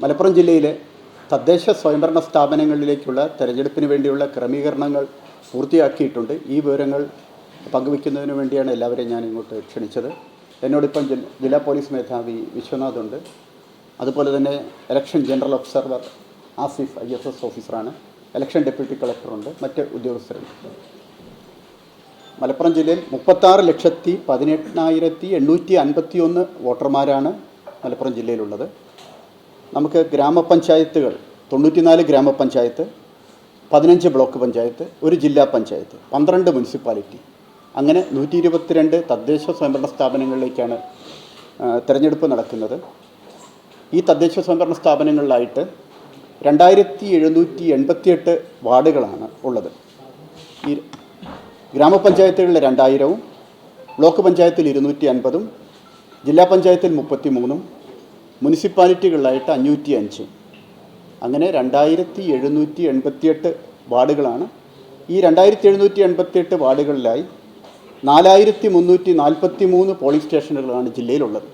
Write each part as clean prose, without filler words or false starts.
മലപ്പുറം ജില്ലയിലെ തദ്ദേശ സ്വയംഭരണ സ്ഥാപനങ്ങളിലേക്കുള്ള തെരഞ്ഞെടുപ്പിന് വേണ്ടിയുള്ള ക്രമീകരണങ്ങൾ പൂർത്തിയാക്കിയിട്ടുണ്ട്. ഈ വിവരങ്ങൾ പങ്കുവയ്ക്കുന്നതിന് വേണ്ടിയാണ് എല്ലാവരെയും ഞാൻ ഇങ്ങോട്ട് ക്ഷണിച്ചത്. എന്നോടൊപ്പം ജില്ലാ പോലീസ് മേധാവി വിശ്വനാഥ് ഉണ്ട്. അതുപോലെ തന്നെ election general observer Asif IFS ഓഫീസറാണ്. ഇലക്ഷൻ ഡെപ്യൂട്ടി കളക്ടറുണ്ട്. മറ്റ് ഉദ്യോഗസ്ഥരുണ്ട്. മലപ്പുറം ജില്ലയിൽ 36,18,851 വോട്ടർമാരാണ് മലപ്പുറം ജില്ലയിലുള്ളത്. നമുക്ക് ഗ്രാമപഞ്ചായത്തുകൾ 94 ഗ്രാമപഞ്ചായത്ത്, 15 ബ്ലോക്ക് പഞ്ചായത്ത്, ഒരു ജില്ലാ പഞ്ചായത്ത്, 12 മുനിസിപ്പാലിറ്റി, അങ്ങനെ 122 തദ്ദേശ സ്വയംഭരണ സ്ഥാപനങ്ങളിലേക്കാണ് തിരഞ്ഞെടുപ്പ് നടക്കുന്നത്. ഈ തദ്ദേശ സ്വയംഭരണ സ്ഥാപനങ്ങളിലായിട്ട് 2788 വാർഡുകളാണ് ഉള്ളത്. ഈ ഗ്രാമപഞ്ചായത്തുകളിൽ 2000, ബ്ലോക്ക് പഞ്ചായത്തിൽ 250, ജില്ലാ പഞ്ചായത്തിൽ 33, മുനിസിപ്പാലിറ്റികളിലായിട്ട് 505, അങ്ങനെ 2788 വാർഡുകളാണ്. ഈ 2788 വാർഡുകളിലായി 4343 പോളിംഗ് സ്റ്റേഷനുകളാണ് ജില്ലയിലുള്ളത്.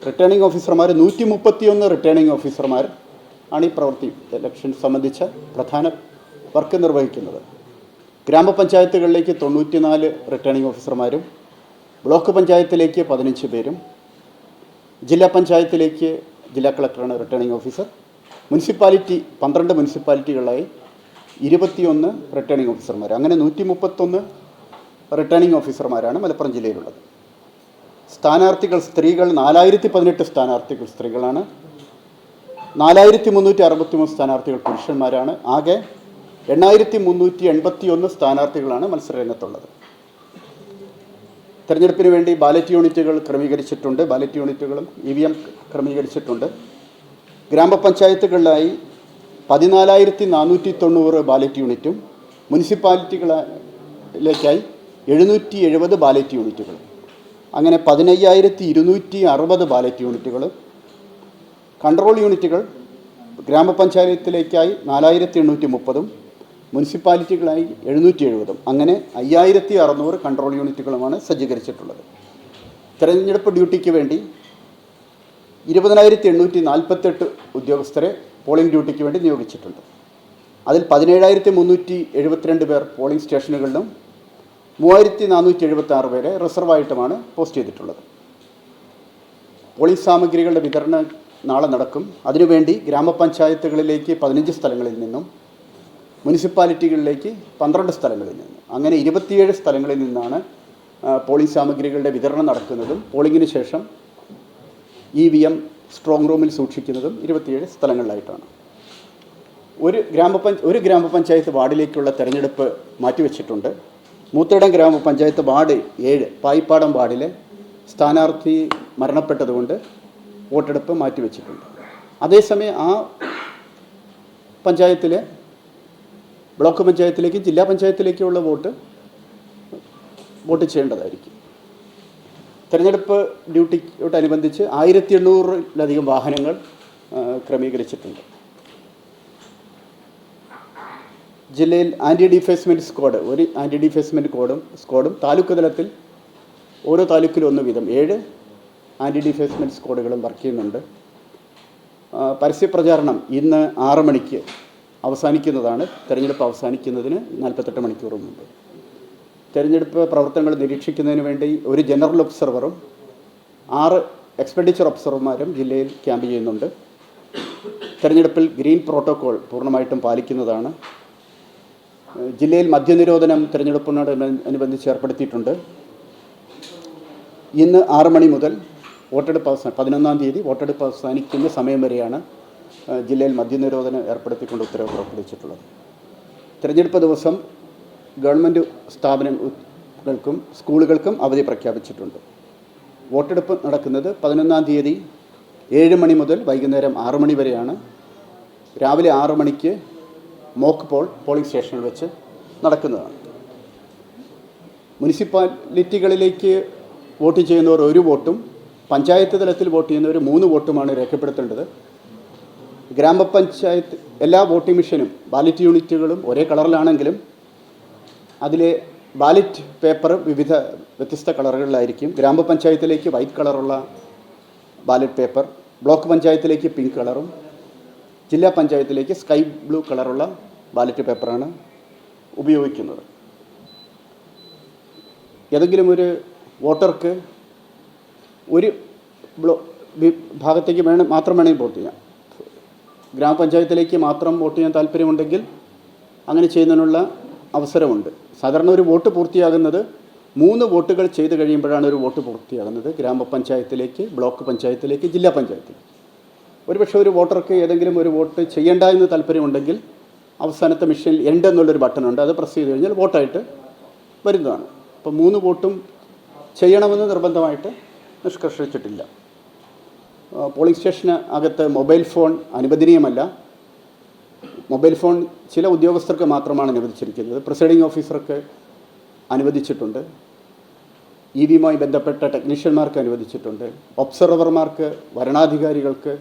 റിട്ടേണിംഗ് ഓഫീസർമാർ 131 റിട്ടേണിംഗ് ഓഫീസർമാർ ആണ് ഈ പ്രവൃത്തി ഇലക്ഷൻ സംബന്ധിച്ച പ്രധാന വർക്ക് നിർവഹിക്കുന്നത്. ഗ്രാമപഞ്ചായത്തുകളിലേക്ക് 94 റിട്ടേണിംഗ് ഓഫീസർമാരും, ബ്ലോക്ക് പഞ്ചായത്തിലേക്ക് 15 പേരും, ജില്ലാ പഞ്ചായത്തിലേക്ക് ജില്ലാ കളക്ടറാണ് റിട്ടേണിംഗ് ഓഫീസർ, മുനിസിപ്പാലിറ്റി 12 മുനിസിപ്പാലിറ്റികളായി 21 റിട്ടേണിംഗ് ഓഫീസർമാർ, അങ്ങനെ 131 റിട്ടേണിംഗ് ഓഫീസർമാരാണ് മലപ്പുറം ജില്ലയിലുള്ളത്. സ്ഥാനാർത്ഥികൾ സ്ത്രീകൾ 4018 സ്ഥാനാർത്ഥികൾ സ്ത്രീകളാണ്, 4363 സ്ഥാനാർത്ഥികൾ പുരുഷന്മാരാണ്. ആകെ 8381 സ്ഥാനാർത്ഥികളാണ് മത്സരരംഗത്തുള്ളത്. തെരഞ്ഞെടുപ്പിന് വേണ്ടി ബാലറ്റ് യൂണിറ്റുകൾ ക്രമീകരിച്ചിട്ടുണ്ട്. ബാലറ്റ് യൂണിറ്റുകളും EVM ക്രമീകരിച്ചിട്ടുണ്ട്. ഗ്രാമപഞ്ചായത്തുകളിലായി 14,490 ബാലറ്റ് യൂണിറ്റും, മുനിസിപ്പാലിറ്റികളിലേക്കായി 770 ബാലറ്റ് യൂണിറ്റുകളും, അങ്ങനെ 15,260 ബാലറ്റ് യൂണിറ്റുകളും. കൺട്രോൾ യൂണിറ്റുകൾ ഗ്രാമപഞ്ചായത്തിലേക്കായി 4,830, മുനിസിപ്പാലിറ്റികളായി 770, അങ്ങനെ 5,600 കൺട്രോൾ യൂണിറ്റുകളുമാണ് സജ്ജീകരിച്ചിട്ടുള്ളത്. തെരഞ്ഞെടുപ്പ് ഡ്യൂട്ടിക്ക് വേണ്ടി 20,848 ഉദ്യോഗസ്ഥരെ പോളിംഗ് ഡ്യൂട്ടിക്ക് വേണ്ടി നിയോഗിച്ചിട്ടുണ്ട്. അതിൽ 17,372 പേർ പോളിംഗ് സ്റ്റേഷനുകളിലും 3,476 പേരെ റിസർവായിട്ടുമാണ് പോസ്റ്റ് ചെയ്തിട്ടുള്ളത്. പോളിംഗ് സാമഗ്രികളുടെ വിതരണം നാളെ നടക്കും. അതിനുവേണ്ടി ഗ്രാമപഞ്ചായത്തുകളിലേക്ക് 15 സ്ഥലങ്ങളിൽ നിന്നും, മുനിസിപ്പാലിറ്റികളിലേക്ക് 12 സ്ഥലങ്ങളിൽ നിന്നും, അങ്ങനെ 27 സ്ഥലങ്ങളിൽ നിന്നാണ് പോളിംഗ് സാമഗ്രികളുടെ വിതരണം നടക്കുന്നതും പോളിംഗിന് ശേഷം EVM സ്ട്രോങ് റൂമിൽ സൂക്ഷിക്കുന്നതും 27 സ്ഥലങ്ങളിലായിട്ടാണ്. ഒരു ഗ്രാമപഞ്ചായത്ത് വാർഡിലേക്കുള്ള തെരഞ്ഞെടുപ്പ് മാറ്റിവെച്ചിട്ടുണ്ട്. മൂത്തേടം ഗ്രാമപഞ്ചായത്ത് വാർഡ് 7 പായിപ്പാടം വാർഡിലെ സ്ഥാനാർത്ഥി മരണപ്പെട്ടതുകൊണ്ട് വോട്ടെടുപ്പ് മാറ്റിവെച്ചിട്ടുണ്ട്. അതേസമയം ആ പഞ്ചായത്തിലെ ബ്ലോക്ക് പഞ്ചായത്തിലേക്കും ജില്ലാ പഞ്ചായത്തിലേക്കുമുള്ള വോട്ട് ചെയ്യേണ്ടതായിരിക്കും. തെരഞ്ഞെടുപ്പ് ഡ്യൂട്ടിയോടനുബന്ധിച്ച് 1800-ലധികം വാഹനങ്ങൾ ക്രമീകരിച്ചിട്ടുണ്ട്. ജില്ലയിൽ ആൻറ്റി ഡിഫേസ്മെൻറ്റ് സ്ക്വാഡ്, ഒരു ആൻറ്റി ഡിഫേസ്മെൻറ്റ് സ്ക്വാഡും താലൂക്ക് തലത്തിൽ ഓരോ താലൂക്കിലും 1 വീതം 7 ആൻറ്റി ഡിഫേസ്മെൻറ്റ് സ്ക്വാഡുകളും വർക്ക് ചെയ്യുന്നുണ്ട്. പരസ്യപ്രചാരണം ഇന്ന് 6 മണിക്ക് അവസാനിക്കുന്നതാണ്. തെരഞ്ഞെടുപ്പ് അവസാനിക്കുന്നതിന് 48 മണിക്കൂർ മുമ്പ്. തെരഞ്ഞെടുപ്പ് പ്രവർത്തനങ്ങൾ നിരീക്ഷിക്കുന്നതിന് വേണ്ടി ഒരു ജനറൽ ഒബ്സർവറും 6 എക്സ്പെൻഡിച്ചർ ഒബ്സർവർമാരും ജില്ലയിൽ ക്യാമ്പ് ചെയ്യുന്നുണ്ട്. തെരഞ്ഞെടുപ്പിൽ ഗ്രീൻ പ്രോട്ടോക്കോൾ പൂർണ്ണമായിട്ടും പാലിക്കുന്നതാണ്. ജില്ലയിൽ മദ്യനിരോധനം തെരഞ്ഞെടുപ്പിനോടനുബന്ധിച്ച് ഏർപ്പെടുത്തിയിട്ടുണ്ട്. ഇന്ന് 6 മണി മുതൽ വോട്ടെടുപ്പ് 11-ാം തീയതി വോട്ടെടുപ്പ് അവസാനിക്കുന്ന സമയം വരെയാണ് ജില്ലയിൽ മദ്യനിരോധനം ഏർപ്പെടുത്തിക്കൊണ്ട് ഉത്തരവ് പുറപ്പെടുവിച്ചിട്ടുള്ളത്. തിരഞ്ഞെടുപ്പ് ദിവസം ഗവൺമെൻറ് സ്ഥാപനങ്ങൾക്കും സ്കൂളുകൾക്കും അവധി പ്രഖ്യാപിച്ചിട്ടുണ്ട്. വോട്ടെടുപ്പ് നടക്കുന്നത് 11-ാം തീയതി 7 മണി മുതൽ വൈകുന്നേരം 6 മണി വരെയാണ്. രാവിലെ 6 മണിക്ക് മോക്ക് പോളിംഗ് സ്റ്റേഷനിൽ വെച്ച് നടക്കുന്നതാണ്. മുനിസിപ്പാലിറ്റികളിലേക്ക് വോട്ട് ചെയ്യുന്നവർ 1 വോട്ടും, പഞ്ചായത്ത് തലത്തിൽ വോട്ട് ചെയ്യുന്നവർ 3 വോട്ടുമാണ് രേഖപ്പെടുത്തേണ്ടത്. ഗ്രാമപഞ്ചായത്ത് എല്ലാ വോട്ടിംഗ് മെഷീനും ബാലറ്റ് യൂണിറ്റുകളും ഒരേ കളറിലാണെങ്കിലും അതിലെ ബാലറ്റ് പേപ്പർ വ്യത്യസ്ത കളറുകളിലായിരിക്കും. ഗ്രാമപഞ്ചായത്തിലേക്ക് വൈറ്റ് കളറുള്ള ബാലറ്റ് പേപ്പർ, ബ്ലോക്ക് പഞ്ചായത്തിലേക്ക് പിങ്ക് കളറും ജില്ലാ പഞ്ചായത്തിലേക്ക് സ്കൈ ബ്ലൂ കളറുള്ള ബാലറ്റ് പേപ്പറാണ് ഉപയോഗിക്കുന്നത്. ഏതെങ്കിലും ഒരു വോട്ടർക്ക് ഒരു ഭാഗത്തേക്ക് മാത്രം വേണമെങ്കിൽ വോട്ട് ചെയ്യാം. ഗ്രാമപഞ്ചായത്തിലേക്ക് മാത്രം വോട്ട് ചെയ്യാൻ താല്പര്യമുണ്ടെങ്കിൽ അങ്ങനെ ചെയ്യുന്നതിനുള്ള അവസരമുണ്ട്. സാധാരണ ഒരു വോട്ട് പൂർത്തിയാകുന്നത് 3 വോട്ടുകൾ ചെയ്ത് കഴിയുമ്പോഴാണ് ഒരു വോട്ട് പൂർത്തിയാകുന്നത്. ഗ്രാമപഞ്ചായത്തിലേക്ക്, ബ്ലോക്ക് പഞ്ചായത്തിലേക്ക്, ജില്ലാ പഞ്ചായത്തിലേക്ക്. ഒരുപക്ഷെ ഒരു വോട്ടർക്ക് ഏതെങ്കിലും ഒരു വോട്ട് ചെയ്യേണ്ട എന്ന് താല്പര്യമുണ്ടെങ്കിൽ അവസാനത്തെ മെഷീനിൽ എൻഡ് എന്നുള്ളൊരു ബട്ടണുണ്ട്, അത് പ്രസ് ചെയ്ത് കഴിഞ്ഞാൽ വോട്ടായിട്ട് വരുന്നതാണ്. അപ്പോൾ 3 വോട്ടും ചെയ്യണമെന്ന് നിർബന്ധമായിട്ട് നിഷ്കർഷിച്ചിട്ടില്ല. പോളിംഗ് സ്റ്റേഷന് അകത്ത് മൊബൈൽ ഫോൺ അനുവദനീയമല്ല. മൊബൈൽ ഫോൺ ചില ഉദ്യോഗസ്ഥർക്ക് മാത്രമാണ് അനുവദിച്ചിരിക്കുന്നത്. പ്രിസൈഡിംഗ് ഓഫീസർക്ക് അനുവദിച്ചിട്ടുണ്ട്, EVയുമായി ബന്ധപ്പെട്ട ടെക്നീഷ്യന്മാർക്ക് അനുവദിച്ചിട്ടുണ്ട്, ഒബ്സർവർമാർക്ക്, വരണാധികാരികൾക്ക്,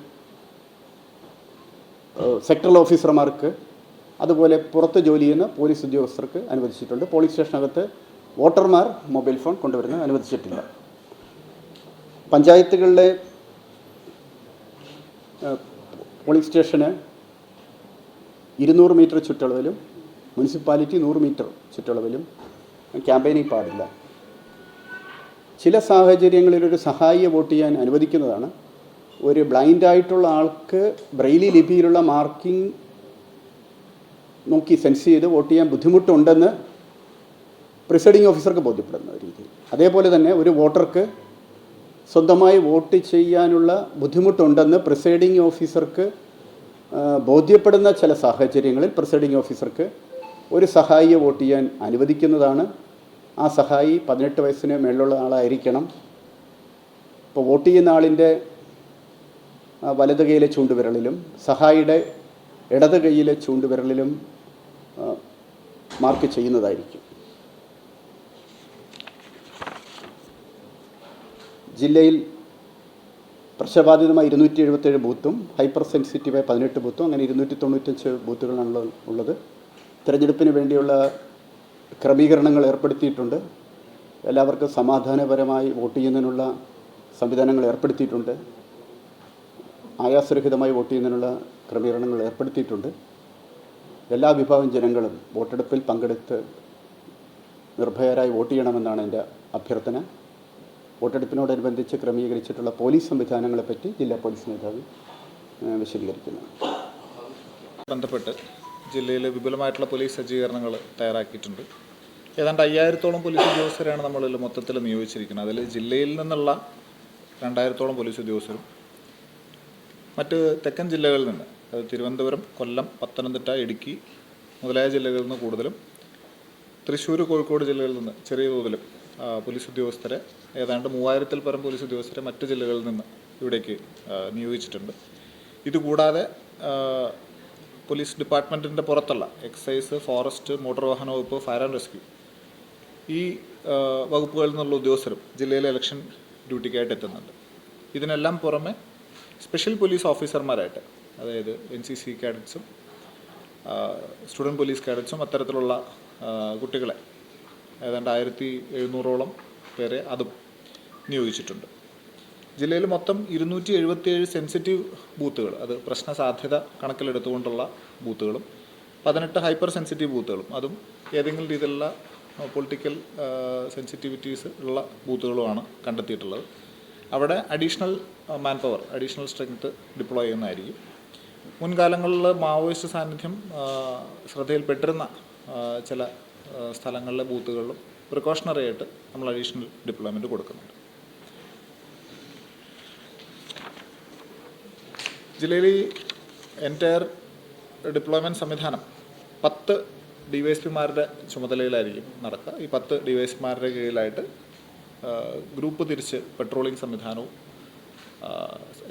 സെക്ടറൽ ഓഫീസർമാർക്ക്, അതുപോലെ പുറത്ത് ജോലി ചെയ്യുന്ന പോലീസ് ഉദ്യോഗസ്ഥർക്ക് അനുവദിച്ചിട്ടുണ്ട്. പോളിംഗ് സ്റ്റേഷനകത്ത് വോട്ടർമാർ മൊബൈൽ ഫോൺ കൊണ്ടുവരുന്നത് അനുവദിച്ചിട്ടില്ല. പഞ്ചായത്തുകളിലെ പോളിംഗ് സ്റ്റേഷന് 200 മീറ്റർ ചുറ്റളവിലും മുനിസിപ്പാലിറ്റി 100 മീറ്റർ ചുറ്റളവിലും ക്യാമ്പയിനിങ് പാടില്ല. ചില സാഹചര്യങ്ങളിൽ ഒരു സഹായിയെ വോട്ട് ചെയ്യാൻ അനുവദിക്കുന്നതാണ്. ഒരു ബ്ലൈൻഡായിട്ടുള്ള ആൾക്ക് ബ്രെയിലി ലിപിയിലുള്ള മാർക്കിംഗ് നോക്കി സെൻസ് ചെയ്ത് വോട്ട് ചെയ്യാൻ ബുദ്ധിമുട്ടുണ്ടെന്ന് പ്രിസൈഡിംഗ് ഓഫീസർക്ക് ബോധ്യപ്പെടുന്ന രീതിയിൽ. അതേപോലെ തന്നെ ഒരു വോട്ടർക്ക് സ്വന്തമായി വോട്ട് ചെയ്യാനുള്ള ബുദ്ധിമുട്ടുണ്ടെന്ന് പ്രിസൈഡിംഗ് ഓഫീസർക്ക് ബോധ്യപ്പെടുന്ന ചില സാഹചര്യങ്ങളിൽ പ്രിസൈഡിംഗ് ഓഫീസർക്ക് ഒരു സഹായിയെ വോട്ട് ചെയ്യാൻ അനുവദിക്കുന്നതാണ്. ആ സഹായി 18 വയസ്സിന് മേലുള്ള ആളായിരിക്കണം. ഇപ്പോൾ വോട്ട് ചെയ്യുന്ന ആളിൻ്റെ വലത് കൈയിലെ ചൂണ്ടുവിരലിലും സഹായിയുടെ ഇടത് കൈയിലെ ചൂണ്ടുവിരലിലും മാർക്ക് ചെയ്യുന്നതായിരിക്കും. ജില്ലയിൽ പ്രശ്നബാധിതമായ 277 ബൂത്തും ഹൈപ്പർ സെൻസിറ്റീവായ 18 ബൂത്തും, അങ്ങനെ 295 ബൂത്തുകളാണ് ഉള്ളത്. തിരഞ്ഞെടുപ്പിന് വേണ്ടിയുള്ള ക്രമീകരണങ്ങൾ ഏർപ്പെടുത്തിയിട്ടുണ്ട്. എല്ലാവർക്കും സമാധാനപരമായി വോട്ട് ചെയ്യുന്നതിനുള്ള സംവിധാനങ്ങൾ ഏർപ്പെടുത്തിയിട്ടുണ്ട്. ആയാസരഹിതമായി വോട്ട് ചെയ്യുന്നതിനുള്ള ക്രമീകരണങ്ങൾ ഏർപ്പെടുത്തിയിട്ടുണ്ട്. എല്ലാ വിഭാഗം ജനങ്ങളും വോട്ടെടുപ്പിൽ പങ്കെടുത്ത് നിർഭയരായി വോട്ട് ചെയ്യണമെന്നാണ് എൻ്റെ അഭ്യർത്ഥന. വോട്ടെടുപ്പിനോടനുബന്ധിച്ച് ക്രമീകരിച്ചിട്ടുള്ള പോലീസ് സംവിധാനങ്ങളെപ്പറ്റി ജില്ലാ പോലീസ് മേധാവി വിശദീകരിക്കുന്നു. ബന്ധപ്പെട്ട് ജില്ലയിൽ വിപുലമായിട്ടുള്ള പോലീസ് സജ്ജീകരണങ്ങൾ തയ്യാറാക്കിയിട്ടുണ്ട്. ഏതാണ്ട് 5000-ഓളം പോലീസ് ഉദ്യോഗസ്ഥരാണ് നമ്മളിൽ മൊത്തത്തിൽ നിയോഗിച്ചിരിക്കുന്നത്. അതിൽ ജില്ലയിൽ നിന്നുള്ള 2000-ഓളം പോലീസ് ഉദ്യോഗസ്ഥരും മറ്റ് തെക്കൻ ജില്ലകളിൽ നിന്ന്, അത് തിരുവനന്തപുരം, കൊല്ലം, പത്തനംതിട്ട, ഇടുക്കി മുതലായ ജില്ലകളിൽ നിന്ന് കൂടുതലും, തൃശ്ശൂർ, കോഴിക്കോട് ജില്ലകളിൽ നിന്ന് ചെറിയ തോതിലും പോലീസ് ഉദ്യോഗസ്ഥരെ, ഏതാണ്ട് 3000-ൽ പരം പോലീസ് ഉദ്യോഗസ്ഥരെ മറ്റ് ജില്ലകളിൽ നിന്ന് ഇവിടേക്ക് നിയോഗിച്ചിട്ടുണ്ട്. ഇതുകൂടാതെ പോലീസ് ഡിപ്പാർട്ട്മെൻറ്റിൻ്റെ പുറത്തുള്ള എക്സൈസ്, ഫോറസ്റ്റ്, മോട്ടോർ വാഹന വകുപ്പ്, ഫയർ ആൻഡ് റെസ്ക്യൂ ഈ വകുപ്പുകളിൽ നിന്നുള്ള ഉദ്യോഗസ്ഥരും ജില്ലയിലെ ഇലക്ഷൻ ഡ്യൂട്ടിക്കായിട്ട് എത്തുന്നുണ്ട്. ഇതിനെല്ലാം പുറമെ സ്പെഷ്യൽ പോലീസ് ഓഫീസർമാരായിട്ട്, അതായത് NCC കാഡറ്റ്സും സ്റ്റുഡൻറ്റ് പോലീസ് കാഡറ്റ്സും അത്തരത്തിലുള്ള കുട്ടികളെ ഏതാണ്ട് 1700-ഓളം പേരെ അതും നിയോഗിച്ചിട്ടുണ്ട്. ജില്ലയിൽ മൊത്തം 277 സെൻസിറ്റീവ് ബൂത്തുകൾ, അത് പ്രശ്ന സാധ്യത കണക്കിലെടുത്തുകൊണ്ടുള്ള ബൂത്തുകളും 18 ഹൈപ്പർ സെൻസിറ്റീവ് ബൂത്തുകളും, അതും ഏതെങ്കിലും രീതിയിലുള്ള പൊളിറ്റിക്കൽ സെൻസിറ്റിവിറ്റീസ് ഉള്ള ബൂത്തുകളുമാണ് കണ്ടെത്തിയിട്ടുള്ളത്. അവിടെ additional man power, additional strength deploy ചെയ്യുന്നതായിരിക്കും. മുൻകാലങ്ങളിൽ മാവോയിസ്റ്റ് സാന്നിധ്യം ശ്രദ്ധയിൽപ്പെട്ടിരുന്ന ചില സ്ഥലങ്ങളിലെ ബൂത്തുകളിലും പ്രിക്കോഷണറി ആയിട്ട് നമ്മൾ അഡീഷണൽ ഡിപ്ലോയ്മെൻറ്റ് കൊടുക്കുന്നുണ്ട്. ജില്ലയിൽ ഈ എൻറ്റയർ ഡിപ്ലോയ്മെൻറ്റ് സംവിധാനം 10 DYSPമാരുടെ ചുമതലയിലായിരിക്കും നടക്കുക. ഈ 10 DYSPമാരുടെ കീഴിലായിട്ട് ഗ്രൂപ്പ് തിരിച്ച് പെട്രോളിംഗ് സംവിധാനവും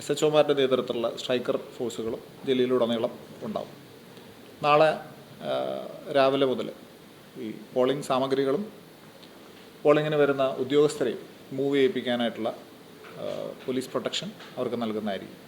SHOമാരുടെ നേതൃത്വത്തിലുള്ള സ്ട്രൈക്കർ ഫോഴ്സുകളും ജില്ലയിലുടനീളം ഉണ്ടാവും. നാളെ രാവിലെ മുതൽ ഈ പോളിംഗ് സാമഗ്രികളും പോളിങ്ങിന് വരുന്ന ഉദ്യോഗസ്ഥരെയും മൂവ് ചെയ്യിപ്പിക്കാനായിട്ടുള്ള പോലീസ് പ്രൊട്ടക്ഷൻ അവർക്ക് നൽകുന്നതായിരിക്കും.